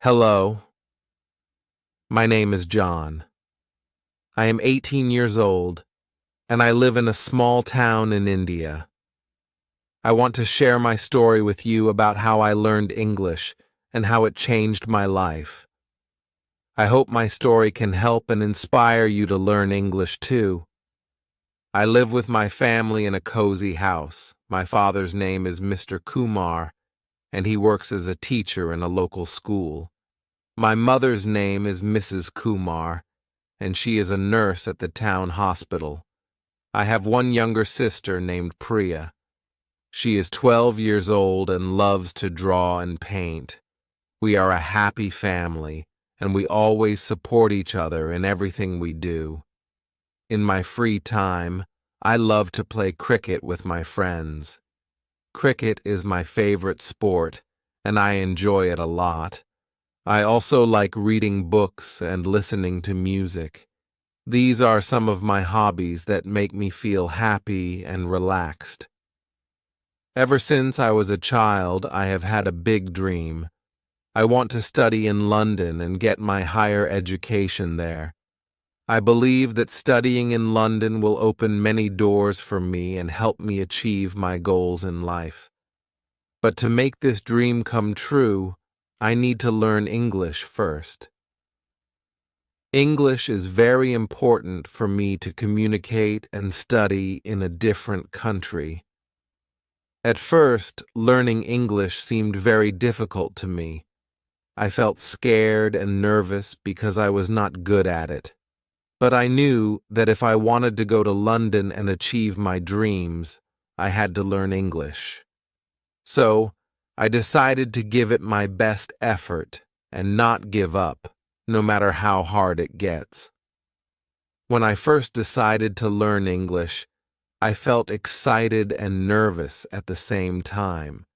Hello, my name is John. I am 18 years old, and I live in a small town in India. I want to share my story with you about how I learned English and how it changed my life. I hope my story can help and inspire you to learn English too. I live with my family in a cozy house. My father's name is Mr. Kumar, and he works as a teacher in a local school. My mother's name is Mrs. Kumar, and she is a nurse at the town hospital. I have one younger sister named Priya. She is 12 years old and loves to draw and paint. We are a happy family, and we always support each other in everything we do. In my free time, I love to play cricket with my friends. Cricket is my favorite sport, and I enjoy it a lot. I also like reading books and listening to music. These are some of my hobbies that make me feel happy and relaxed. Ever since I was a child, I have had a big dream. I want to study in London and get my higher education there. I believe that studying in London will open many doors for me and help me achieve my goals in life. But to make this dream come true, I need to learn English first. English is very important for me to communicate and study in a different country. At first, learning English seemed very difficult to me. I felt scared and nervous because I was not good at it. But I knew that if I wanted to go to London and achieve my dreams, I had to learn English. So, I decided to give it my best effort and not give up, no matter how hard it gets. When I first decided to learn English, I felt excited and nervous at the same time.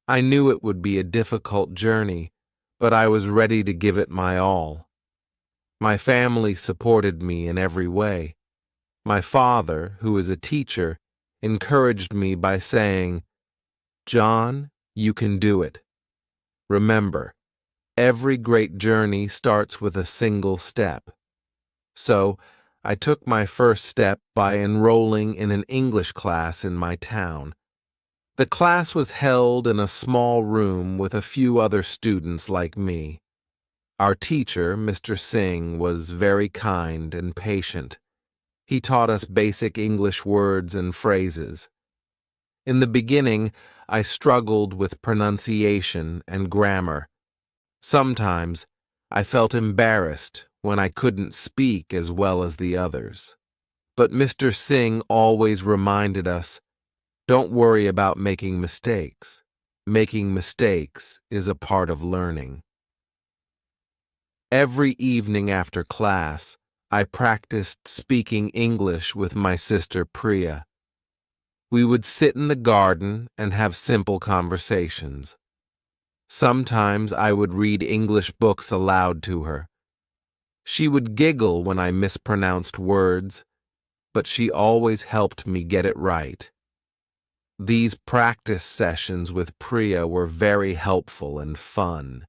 I knew it would be a difficult journey, but I was ready to give it my all. My family supported me in every way. My father, who is a teacher, encouraged me by saying, "John, you can do it. Remember, every great journey starts with a single step." So, I took my first step by enrolling in an English class in my town. The class was held in a small room with a few other students like me. Our teacher, Mr. Singh, was very kind and patient. He taught us basic English words and phrases. In the beginning, I struggled with pronunciation and grammar. Sometimes, I felt embarrassed when I couldn't speak as well as the others. But Mr. Singh always reminded us, "Don't worry about making mistakes. Making mistakes is a part of learning." Every evening after class, I practiced speaking English with my sister Priya. We would sit in the garden and have simple conversations. Sometimes I would read English books aloud to her. She would giggle when I mispronounced words, but she always helped me get it right. These practice sessions with Priya were very helpful and fun.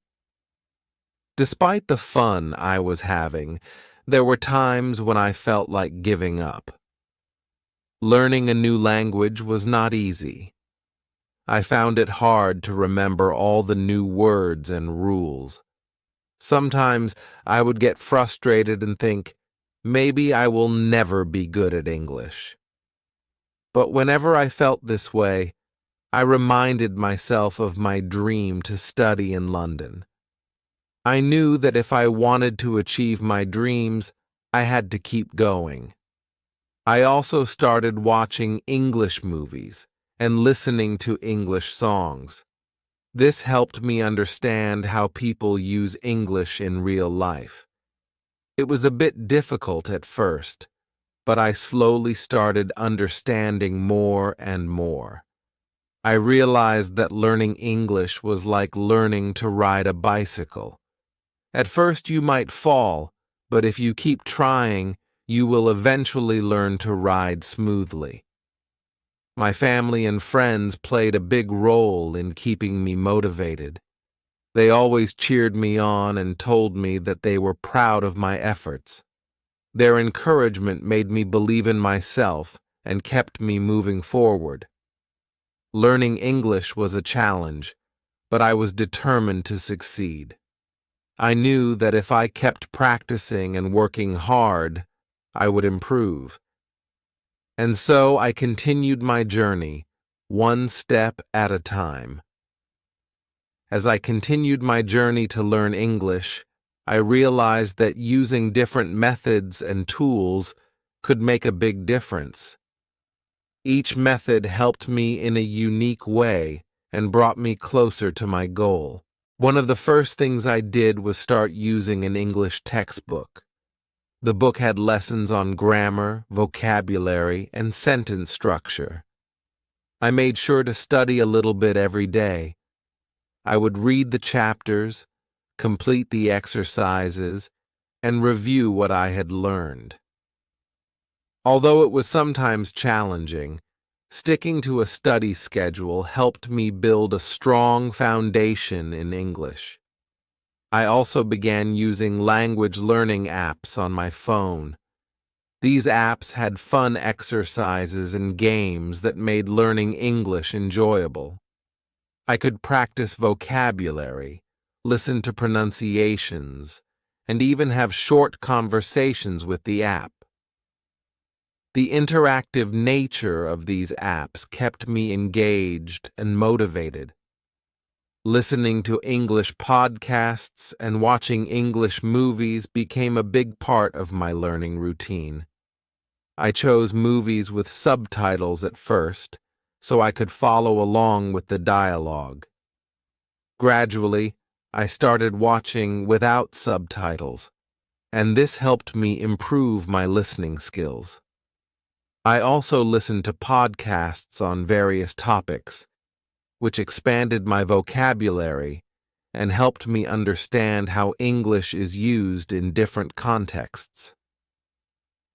Despite the fun I was having, there were times when I felt like giving up. Learning a new language was not easy. I found it hard to remember all the new words and rules. Sometimes I would get frustrated and think, maybe I will never be good at English. But whenever I felt this way, I reminded myself of my dream to study in London. I knew that if I wanted to achieve my dreams, I had to keep going. I also started watching English movies and listening to English songs. This helped me understand how people use English in real life. It was a bit difficult at first, but I slowly started understanding more and more. I realized that learning English was like learning to ride a bicycle. At first you might fall, but if you keep trying, you will eventually learn to ride smoothly. My family and friends played a big role in keeping me motivated. They always cheered me on and told me that they were proud of my efforts. Their encouragement made me believe in myself and kept me moving forward. Learning English was a challenge, but I was determined to succeed. I knew that if I kept practicing and working hard, I would improve. And so I continued my journey, one step at a time. As I continued my journey to learn English, I realized that using different methods and tools could make a big difference. Each method helped me in a unique way and brought me closer to my goal. One of the first things I did was start using an English textbook. The book had lessons on grammar, vocabulary, and sentence structure. I made sure to study a little bit every day. I would read the chapters, complete the exercises, and review what I had learned. Although it was sometimes challenging, sticking to a study schedule helped me build a strong foundation in English. I also began using language learning apps on my phone. These apps had fun exercises and games that made learning English enjoyable. I could practice vocabulary, listen to pronunciations, and even have short conversations with the app. The interactive nature of these apps kept me engaged and motivated. Listening to English podcasts and watching English movies became a big part of my learning routine. I chose movies with subtitles at first, so I could follow along with the dialogue. Gradually, I started watching without subtitles, and this helped me improve my listening skills. I also listened to podcasts on various topics, which expanded my vocabulary and helped me understand how English is used in different contexts.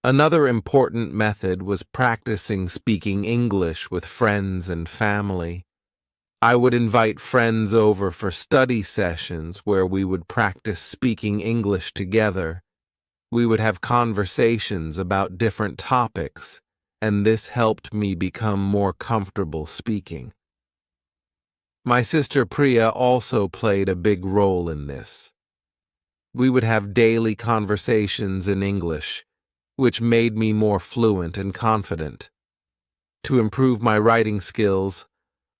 Another important method was practicing speaking English with friends and family. I would invite friends over for study sessions where we would practice speaking English together. We would have conversations about different topics, and this helped me become more comfortable speaking. My sister Priya also played a big role in this. We would have daily conversations in English, which made me more fluent and confident. To improve my writing skills,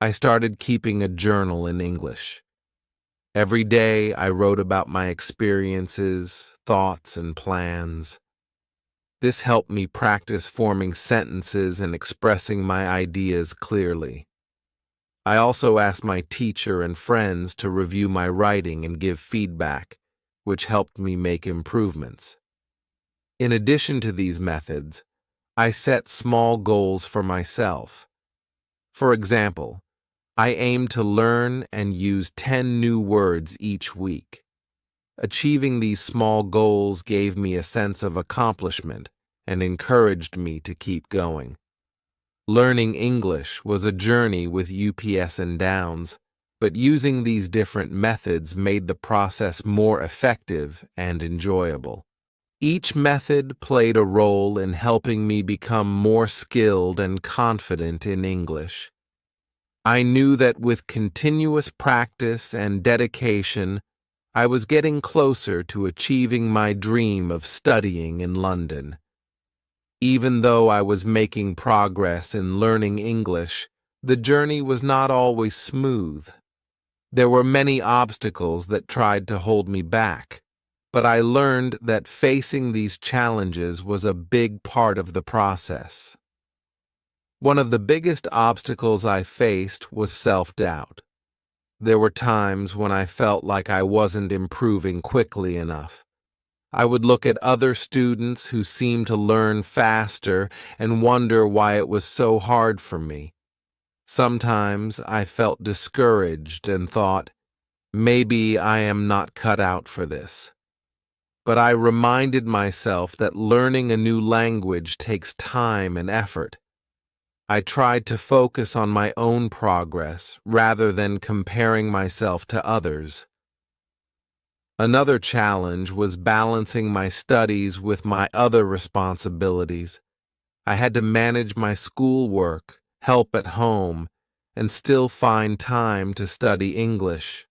I started keeping a journal in English. Every day I wrote about my experiences, thoughts, and plans. This helped me practice forming sentences and expressing my ideas clearly. I also asked my teacher and friends to review my writing and give feedback, which helped me make improvements. In addition to these methods, I set small goals for myself. For example, I aimed to learn and use 10 new words each week. Achieving these small goals gave me a sense of accomplishment and encouraged me to keep going. Learning English was a journey with ups and downs, but using these different methods made the process more effective and enjoyable. Each method played a role in helping me become more skilled and confident in English. I knew that with continuous practice and dedication, I was getting closer to achieving my dream of studying in London. Even though I was making progress in learning English, the journey was not always smooth. There were many obstacles that tried to hold me back, but I learned that facing these challenges was a big part of the process. One of the biggest obstacles I faced was self-doubt. There were times when I felt like I wasn't improving quickly enough. I would look at other students who seemed to learn faster and wonder why it was so hard for me. Sometimes I felt discouraged and thought, maybe I am not cut out for this. But I reminded myself that learning a new language takes time and effort. I tried to focus on my own progress rather than comparing myself to others. Another challenge was balancing my studies with my other responsibilities. I had to manage my schoolwork, help at home, and still find time to study English.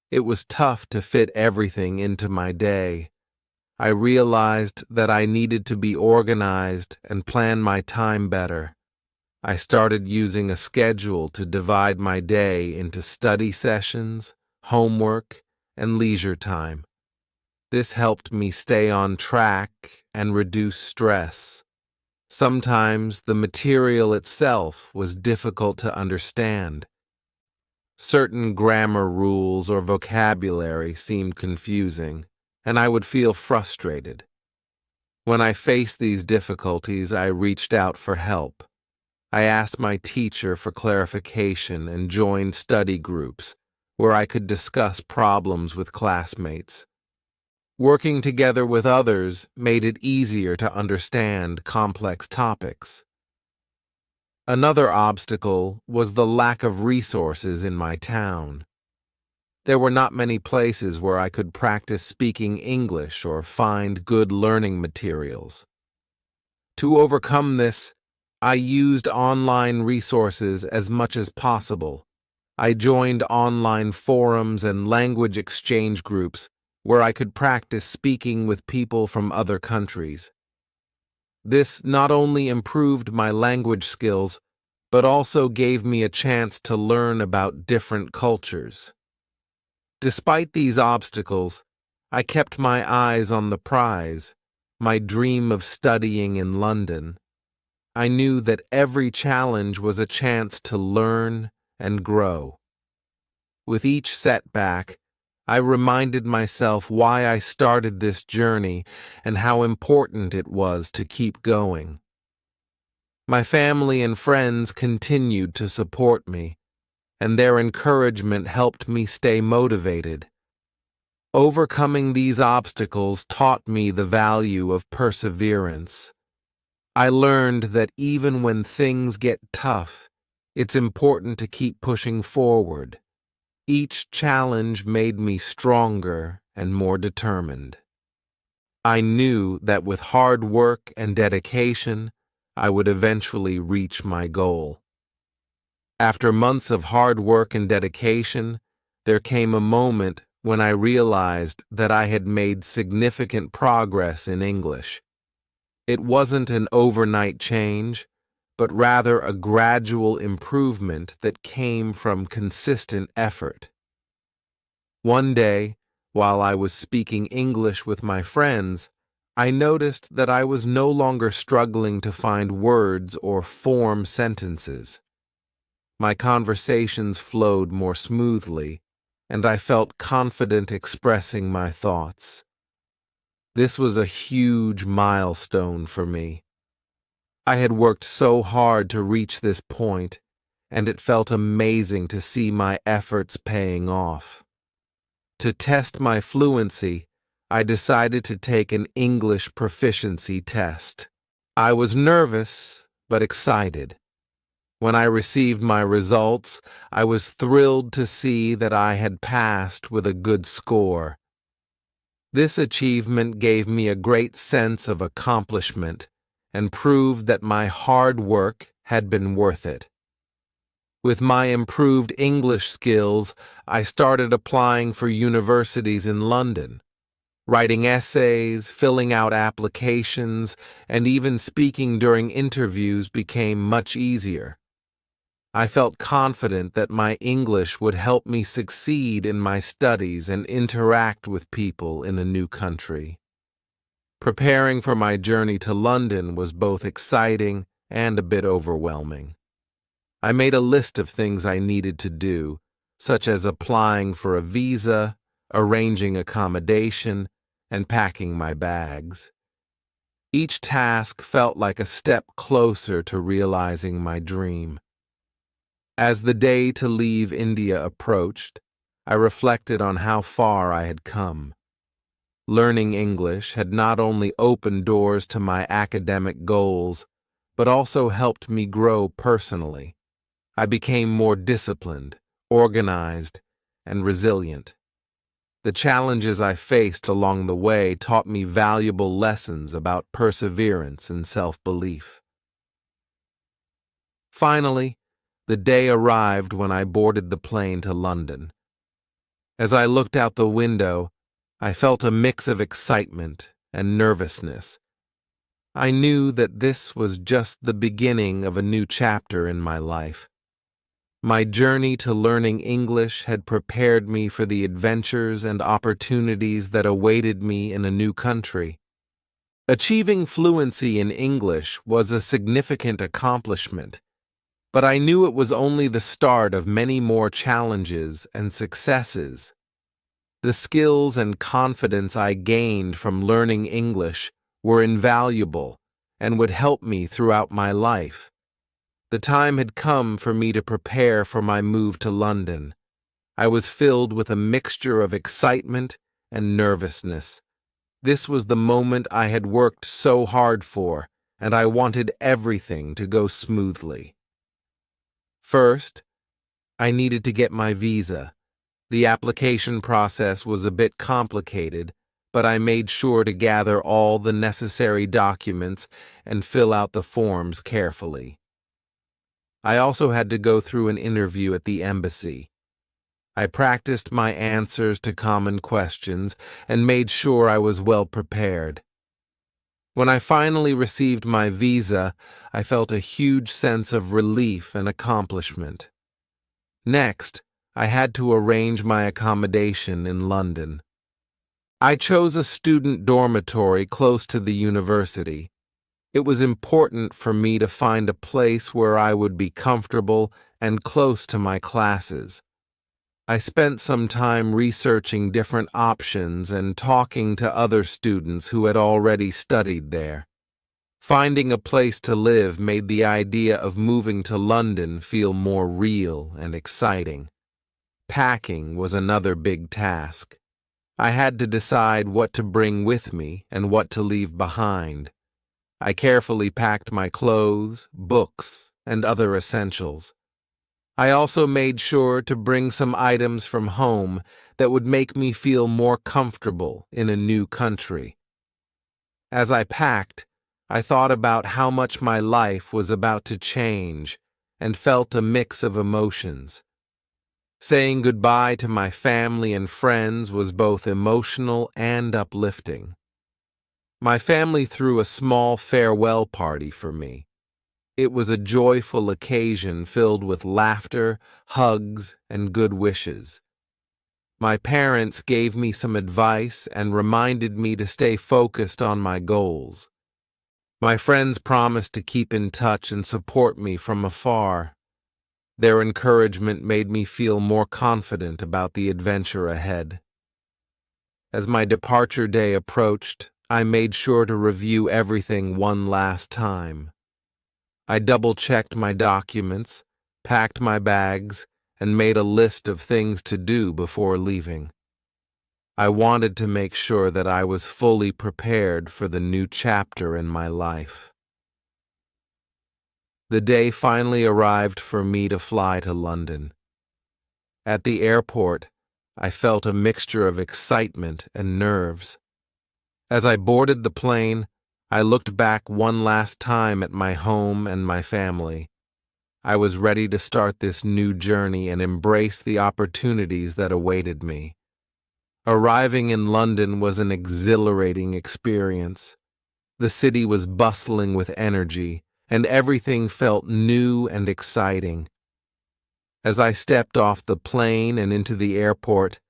It was tough to fit everything into my day. I realized that I needed to be organized and plan my time better. I started using a schedule to divide my day into study sessions, homework, and leisure time. This helped me stay on track and reduce stress. Sometimes the material itself was difficult to understand. Certain grammar rules or vocabulary seemed confusing, and I would feel frustrated. When I faced these difficulties, I reached out for help. I asked my teacher for clarification and joined study groups where I could discuss problems with classmates. Working together with others made it easier to understand complex topics. Another obstacle was the lack of resources in my town. There were not many places where I could practice speaking English or find good learning materials. To overcome this, I used online resources as much as possible. I joined online forums and language exchange groups where I could practice speaking with people from other countries. This not only improved my language skills, but also gave me a chance to learn about different cultures. Despite these obstacles, I kept my eyes on the prize, my dream of studying in London. I knew that every challenge was a chance to learn and grow. With each setback, I reminded myself why I started this journey and how important it was to keep going. My family and friends continued to support me, and their encouragement helped me stay motivated. Overcoming these obstacles taught me the value of perseverance. I learned that even when things get tough, it's important to keep pushing forward. Each challenge made me stronger and more determined. I knew that with hard work and dedication, I would eventually reach my goal. After months of hard work and dedication, there came a moment when I realized that I had made significant progress in English. It wasn't an overnight change, but rather a gradual improvement that came from consistent effort. One day, while I was speaking English with my friends, I noticed that I was no longer struggling to find words or form sentences. My conversations flowed more smoothly, and I felt confident expressing my thoughts. This was a huge milestone for me. I had worked so hard to reach this point, and it felt amazing to see my efforts paying off. To test my fluency, I decided to take an English proficiency test. I was nervous, but excited. When I received my results, I was thrilled to see that I had passed with a good score. This achievement gave me a great sense of accomplishment and proved that my hard work had been worth it. With my improved English skills, I started applying for universities in London. Writing essays, filling out applications, and even speaking during interviews became much easier. I felt confident that my English would help me succeed in my studies and interact with people in a new country. Preparing for my journey to London was both exciting and a bit overwhelming. I made a list of things I needed to do, such as applying for a visa, arranging accommodation, and packing my bags. Each task felt like a step closer to realizing my dream. As the day to leave India approached, I reflected on how far I had come. Learning English had not only opened doors to my academic goals, but also helped me grow personally. I became more disciplined, organized, and resilient. The challenges I faced along the way taught me valuable lessons about perseverance and self-belief. Finally, the day arrived when I boarded the plane to London. As I looked out the window, I felt a mix of excitement and nervousness. I knew that this was just the beginning of a new chapter in my life. My journey to learning English had prepared me for the adventures and opportunities that awaited me in a new country. Achieving fluency in English was a significant accomplishment, but I knew it was only the start of many more challenges and successes. The skills and confidence I gained from learning English were invaluable and would help me throughout my life. The time had come for me to prepare for my move to London. I was filled with a mixture of excitement and nervousness. This was the moment I had worked so hard for, and I wanted everything to go smoothly. First, I needed to get my visa. The application process was a bit complicated, but I made sure to gather all the necessary documents and fill out the forms carefully. I also had to go through an interview at the embassy. I practiced my answers to common questions and made sure I was well prepared. When I finally received my visa, I felt a huge sense of relief and accomplishment. Next, I had to arrange my accommodation in London. I chose a student dormitory close to the university. It was important for me to find a place where I would be comfortable and close to my classes. I spent some time researching different options and talking to other students who had already studied there. Finding a place to live made the idea of moving to London feel more real and exciting. Packing was another big task. I had to decide what to bring with me and what to leave behind. I carefully packed my clothes, books, and other essentials. I also made sure to bring some items from home that would make me feel more comfortable in a new country. As I packed, I thought about how much my life was about to change and felt a mix of emotions. Saying goodbye to my family and friends was both emotional and uplifting. My family threw a small farewell party for me. It was a joyful occasion filled with laughter, hugs, and good wishes. My parents gave me some advice and reminded me to stay focused on my goals. My friends promised to keep in touch and support me from afar. Their encouragement made me feel more confident about the adventure ahead. As my departure day approached, I made sure to review everything one last time. I double-checked my documents, packed my bags, and made a list of things to do before leaving. I wanted to make sure that I was fully prepared for the new chapter in my life. The day finally arrived for me to fly to London. At the airport, I felt a mixture of excitement and nerves. As I boarded the plane, I looked back one last time at my home and my family. I was ready to start this new journey and embrace the opportunities that awaited me. Arriving in London was an exhilarating experience. The city was bustling with energy, and everything felt new and exciting. As I stepped off the plane and into the airport,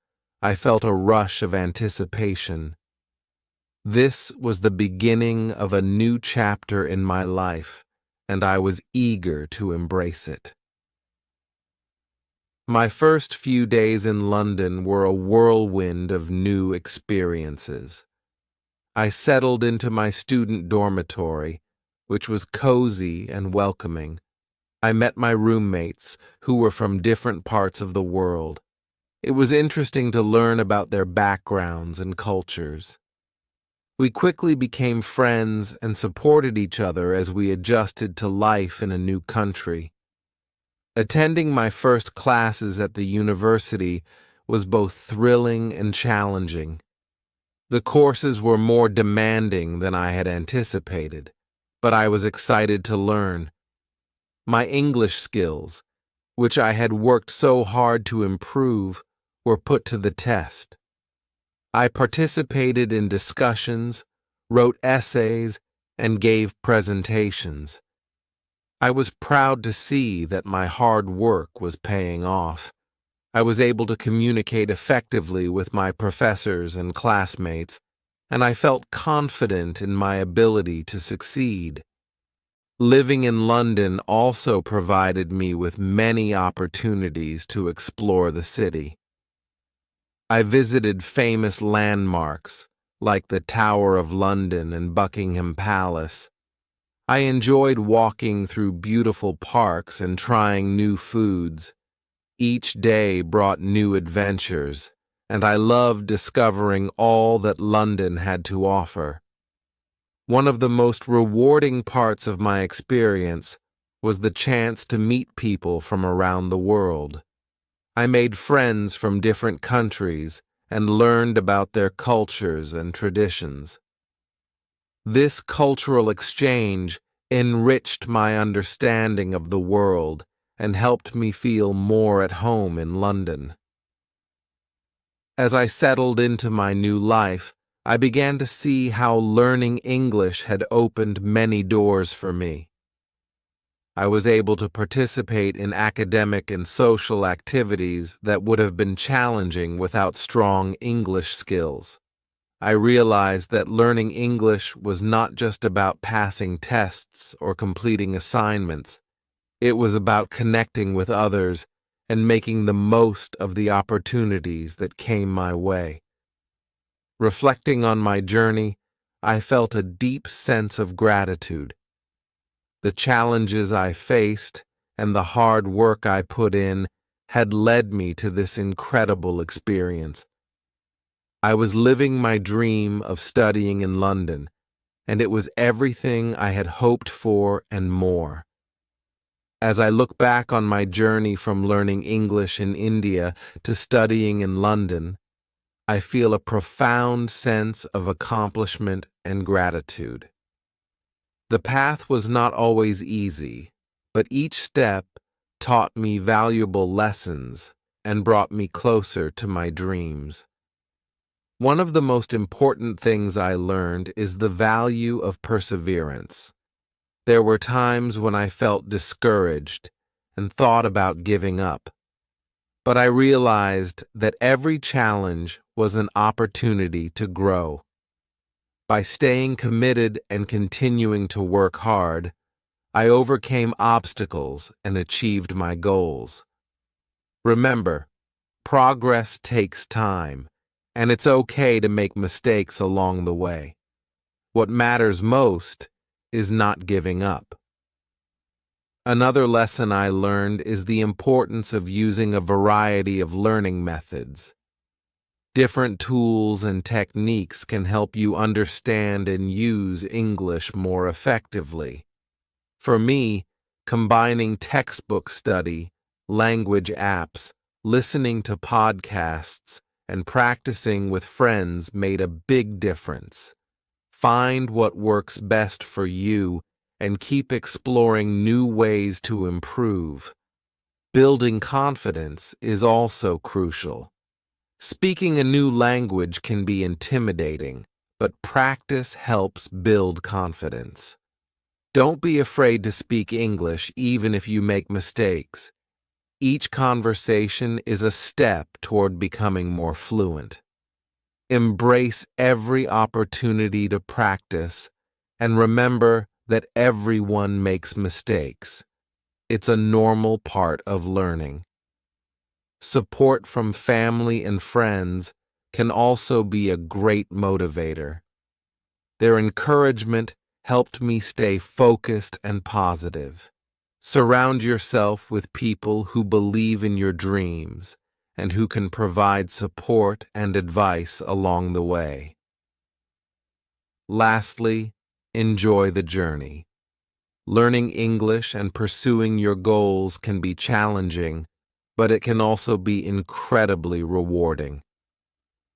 I felt a rush of anticipation. This was the beginning of a new chapter in my life, and I was eager to embrace it. My first few days in London were a whirlwind of new experiences. I settled into my student dormitory, which was cozy and welcoming. I met my roommates, who were from different parts of the world. It was interesting to learn about their backgrounds and cultures. We quickly became friends and supported each other as we adjusted to life in a new country. Attending my first classes at the university was both thrilling and challenging. The courses were more demanding than I had anticipated, but I was excited to learn. My English skills, which I had worked so hard to improve, were put to the test. I participated in discussions, wrote essays, and gave presentations. I was proud to see that my hard work was paying off. I was able to communicate effectively with my professors and classmates, and I felt confident in my ability to succeed. Living in London also provided me with many opportunities to explore the city. I visited famous landmarks like the Tower of London and Buckingham Palace. I enjoyed walking through beautiful parks and trying new foods. Each day brought new adventures, and I loved discovering all that London had to offer. One of the most rewarding parts of my experience was the chance to meet people from around the world. I made friends from different countries and learned about their cultures and traditions. This cultural exchange enriched my understanding of the world and helped me feel more at home in London. As I settled into my new life, I began to see how learning English had opened many doors for me. I was able to participate in academic and social activities that would have been challenging without strong English skills. I realized that learning English was not just about passing tests or completing assignments. It was about connecting with others and making the most of the opportunities that came my way. Reflecting on my journey, I felt a deep sense of gratitude. The challenges I faced and the hard work I put in had led me to this incredible experience. I was living my dream of studying in London, and it was everything I had hoped for and more. As I look back on my journey from learning English in India to studying in London, I feel a profound sense of accomplishment and gratitude. The path was not always easy, but each step taught me valuable lessons and brought me closer to my dreams. One of the most important things I learned is the value of perseverance. There were times when I felt discouraged and thought about giving up. But I realized that every challenge was an opportunity to grow. By staying committed and continuing to work hard, I overcame obstacles and achieved my goals. Remember, progress takes time, and it's okay to make mistakes along the way. What matters most is not giving up. Another lesson I learned is the importance of using a variety of learning methods. Different tools and techniques can help you understand and use English more effectively. For me, combining textbook study, language apps, listening to podcasts, and practicing with friends made a big difference. Find what works best for you and keep exploring new ways to improve. Building confidence is also crucial. Speaking a new language can be intimidating, but practice helps build confidence. Don't be afraid to speak English even if you make mistakes. Each conversation is a step toward becoming more fluent. Embrace every opportunity to practice, and remember that everyone makes mistakes. It's a normal part of learning. Support from family and friends can also be a great motivator. Their encouragement helped me stay focused and positive. Surround yourself with people who believe in your dreams and who can provide support and advice along the way. Lastly, enjoy the journey. Learning English and pursuing your goals can be challenging, but it can also be incredibly rewarding.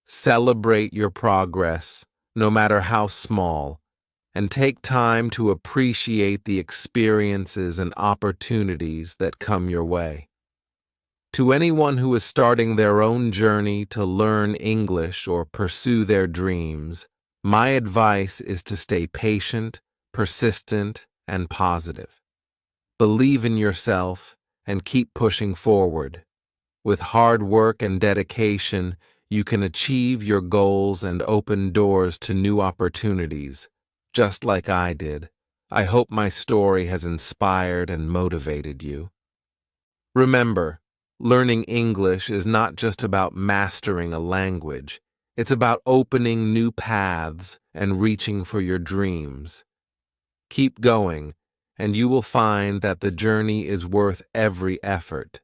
Celebrate your progress, no matter how small, and take time to appreciate the experiences and opportunities that come your way. To anyone who is starting their own journey to learn English or pursue their dreams, my advice is to stay patient, persistent, and positive. Believe in yourself and keep pushing forward. With hard work and dedication, you can achieve your goals and open doors to new opportunities, just like I did. I hope my story has inspired and motivated you. Remember, learning English is not just about mastering a language. It's about opening new paths and reaching for your dreams. Keep going, and you will find that the journey is worth every effort.